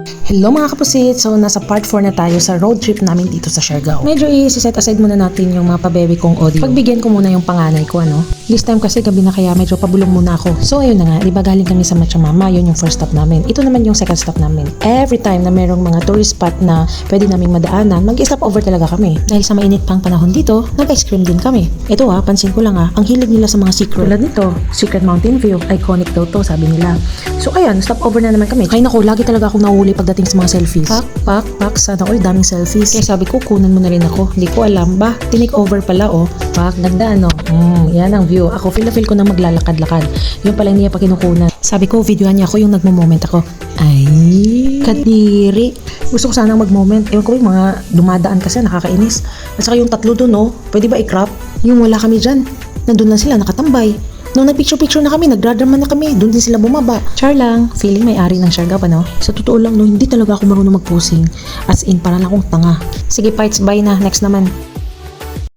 Hello mga kapusit! So nasa part 4 na tayo sa road trip namin dito sa Siargao. Medyo i-set aside muna natin yung mga pabebe kong audio. Pagbigyan ko muna yung panganay ko This time kasi gabi na kaya medyo pabulong muna ako. So ayun na nga, diba galing kami sa Machamama, yun yung first stop namin. Ito naman yung second stop namin. Every time na merong mga tourist spot na pwede naming madaanan, mag-stop over talaga kami. Dahil sa mainit pang panahon dito, nag-ice cream din kami. Ito pansin ko lang ang hilig nila sa mga secret. Tulad nito, Secret Mountain View, iconic daw to sabi nila. So ayan, stop over na naman kami. Ay naku, lagi talaga akong nahuli pagdating sa mga selfies. Pak, sana all daming selfies. Kaya sabi ko, kunan mo na rin ako. Hindi ko alam ba, tinake over pala Pak, ganda yan ang view. Ako feel ko na maglalakad-lakad. Yung pala niya pa kinukunan. Sabi ko, videoan niya ako yung nagmo-moment ako. Ay, kadiri. Gusto ko sanang mag-moment. Ewan ko yung mga dumadaan kasi nakakainis. At saka yung tatlo dun pwede ba i-crop? Yung wala kami dyan. Nandun lang sila nakatambay. Nung nag-picture na kami, nagdradrama na kami, doon din sila bumaba. Char lang, feeling may-ari ng Siargao Sa totoo lang hindi talaga ako marunong mag-posing. As in, para lang akong tanga. Sige, Pites, bye na. Next naman.